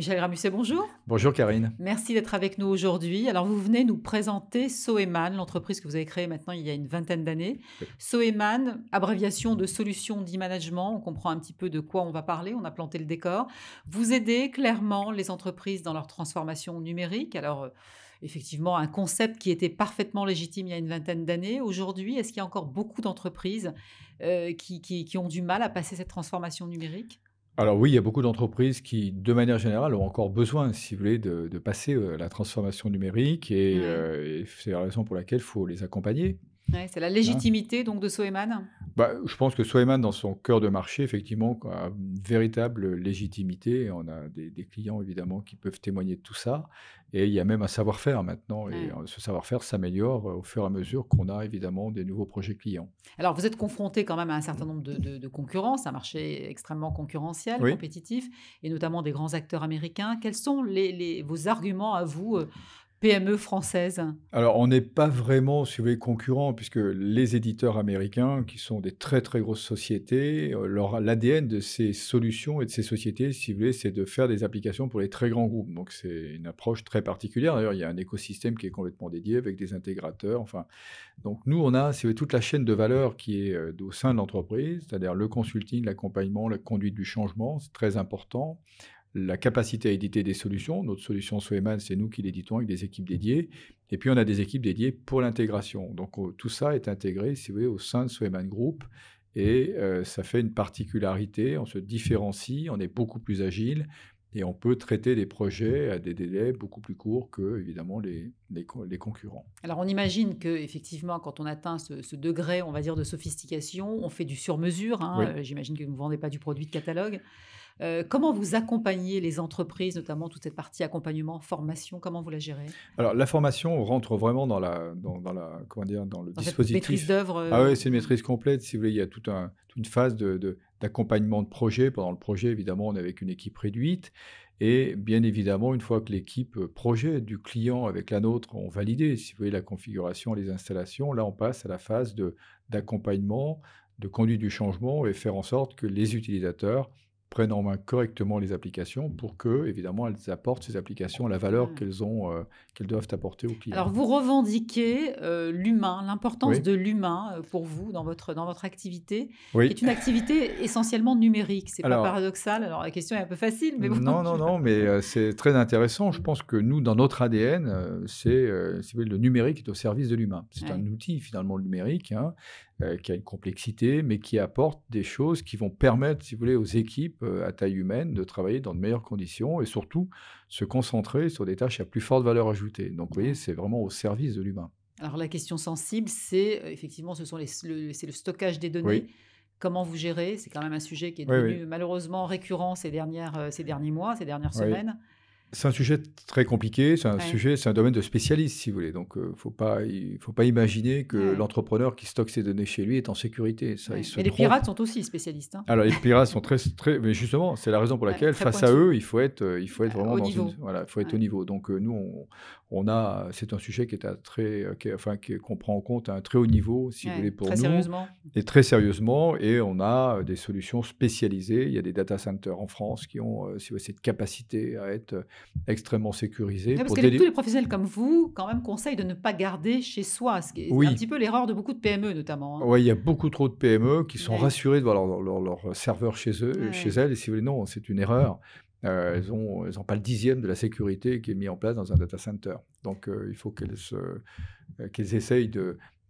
Michel Gramusset, bonjour. Bonjour Karine. Merci d'être avec nous aujourd'hui. Alors, vous venez nous présenter Soeman, l'entreprise que vous avez créée maintenant il y a une vingtaine d'années. Oui. Soeman, abréviation de solutions d'e-management. On comprend un petit peu de quoi on va parler. On a planté le décor. Vous aidez clairement les entreprises dans leur transformation numérique. Alors, effectivement, un concept qui était parfaitement légitime il y a une vingtaine d'années. Aujourd'hui, est-ce qu'il y a encore beaucoup d'entreprises qui ont du mal à passer cette transformation numérique? Alors oui, il y a beaucoup d'entreprises qui, de manière générale, ont encore besoin, si vous voulez, de passer la transformation numérique Ouais. et c'est la raison pour laquelle il faut les accompagner. Ouais, c'est la Hein. légitimité donc de Soeman. Je pense que Soyman, dans son cœur de marché, effectivement, a une véritable légitimité. On a des clients, évidemment, qui peuvent témoigner de tout ça. Et il y a même un savoir-faire maintenant. Et Ouais. ce savoir-faire s'améliore au fur et à mesure qu'on a, évidemment, des nouveaux projets clients. Alors, vous êtes confronté quand même à un certain nombre de concurrents. C'est un marché extrêmement concurrentiel, Oui. compétitif, et notamment des grands acteurs américains. Quels sont vos arguments à vous, PME française? Alors, on n'est pas vraiment, si vous voulez, concurrents, puisque les éditeurs américains, qui sont des très, très grosses sociétés, l'ADN de ces solutions et de ces sociétés, si vous voulez, c'est de faire des applications pour les très grands groupes. Donc, c'est une approche très particulière. D'ailleurs, il y a un écosystème qui est complètement dédié avec des intégrateurs. Enfin, donc, nous, on a, si vous voulez, toute la chaîne de valeur qui est au sein de l'entreprise, c'est-à-dire le consulting, l'accompagnement, la conduite du changement, c'est très important. La capacité à éditer des solutions. Notre solution Soeman, c'est nous qui l'éditons avec des équipes dédiées. Et puis, on a des équipes dédiées pour l'intégration. Donc, tout ça est intégré, si vous voulez, au sein de Soeman Group. Et ça fait une particularité. On se différencie, on est beaucoup plus agile et on peut traiter des projets à des délais beaucoup plus courts que, évidemment, les concurrents. Alors, on imagine que effectivement, quand on atteint ce degré, on va dire, de sophistication, on fait du sur-mesure, hein. Oui. J'imagine que vous ne vendez pas du produit de catalogue. Comment vous accompagnez les entreprises, notamment toute cette partie accompagnement, formation, comment vous la gérez? Alors, la formation rentre vraiment comment dire, dans le Dans cette maîtrise dispositif. d'œuvre, Ah oui, c'est une maîtrise complète. Si vous voulez, il y a toute une phase d'accompagnement de projet. Pendant le projet, évidemment, on est avec une équipe réduite. Et bien évidemment, une fois que l'équipe projet du client avec la nôtre ont validé, si vous voulez, la configuration, les installations, là, on passe à la phase d'accompagnement, de conduite du changement et faire en sorte que les utilisateurs prennent en main correctement les applications pour que, évidemment, elles apportent ces applications la valeur Ah. qu'elles doivent apporter aux clients. Alors, vous revendiquez, l'humain, l'importance Oui, de l'humain, pour vous dans votre activité, qui oui. est une activité essentiellement numérique. C'est pas Alors, paradoxal? Alors la question est un peu facile, mais bon, non, non, non, mais c'est très intéressant. Je pense que nous, dans notre ADN, si vous voulez, le numérique est au service de l'humain. C'est un Ouais. outil, finalement, le numérique, hein, qui a une complexité, mais qui apporte des choses qui vont permettre, si vous voulez, aux équipes à taille humaine de travailler dans de meilleures conditions et surtout se concentrer sur des tâches à plus forte valeur ajoutée. Donc, vous voyez, Ouais. c'est vraiment au service de l'humain. Alors la question sensible, c'est, effectivement, ce sont c'est le stockage des données. Oui, Comment vous gérez? C'est quand même un sujet qui est oui, oui. devenu malheureusement récurrent ces derniers mois, ces dernières Oui. semaines. C'est un sujet très compliqué, Ouais, c'est un domaine de spécialiste, si vous voulez. Donc, il faut pas imaginer que ouais, l'entrepreneur qui stocke ses données chez lui est en sécurité. Ça, il ouais. se Mais les trompe. pirates sont aussi spécialistes, hein. Alors, les pirates sont très mais justement, c'est la raison pour Ouais, laquelle, très face à pointus, eux, il faut être vraiment au dans une niveau. voilà, il faut être au Ouais. niveau. Donc, nous, c'est un sujet qui est à très, qu'on prend en compte à un très haut niveau, si vous voulez, Ouais, pour très nous sérieusement. et très sérieusement et on a, des solutions spécialisées. Il y a des data centers en France qui ont, si vous voulez, cette capacité à être, extrêmement sécurisés Ouais, parce pour que tous déli les professionnels comme vous, quand même, conseillent de ne pas garder chez soi, ce qui est un oui. petit peu l'erreur de beaucoup de PME notamment, hein. Ouais, il y a beaucoup trop de PME qui sont Ouais, rassurées de voir leur serveur chez ouais, eux, chez ouais. elles et si vous voulez, non, c'est une erreur. Elles ont pas le dixième de la sécurité qui est mis en place dans un data center. Donc, il faut qu'elles essayent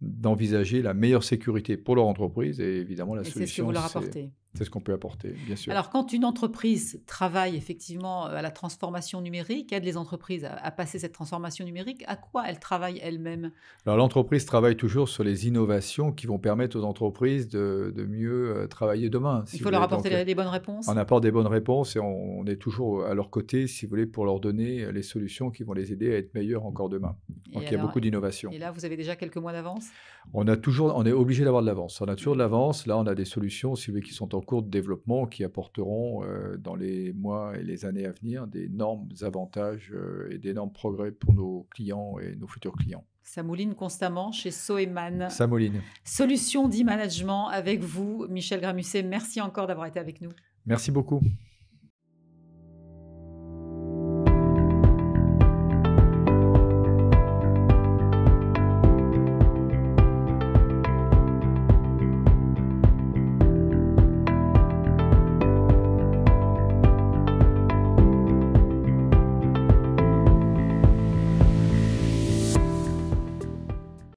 d'envisager la meilleure sécurité pour leur entreprise et évidemment la Et c'est ce que vous solution, leur c'est apportez. c'est ce qu'on peut apporter, bien sûr. Alors, quand une entreprise travaille effectivement à la transformation numérique, aide les entreprises à passer cette transformation numérique, à quoi elle travaille elle-même? Alors l'entreprise travaille toujours sur les innovations qui vont permettre aux entreprises de mieux, travailler demain, Il si vous faut leur voulez. apporter Donc, les bonnes on réponses? apporte des bonnes réponses et on est toujours à leur côté, si vous voulez, pour leur donner les solutions qui vont les aider à être meilleurs encore demain. Et Donc il y a alors, beaucoup d'innovation. et là, vous avez déjà quelques mois d'avance? On est obligé d'avoir de l'avance. On a toujours de Ouais. l'avance. Là, on a des solutions, si vous voulez, qui sont en cours de développement, qui apporteront dans les mois et les années à venir d'énormes avantages et d'énormes progrès pour nos clients et nos futurs clients. Ça mouline constamment chez Soeman. Ça mouline. Solution d'e-management avec vous, Michel Gramusset. Merci encore d'avoir été avec nous. Merci beaucoup.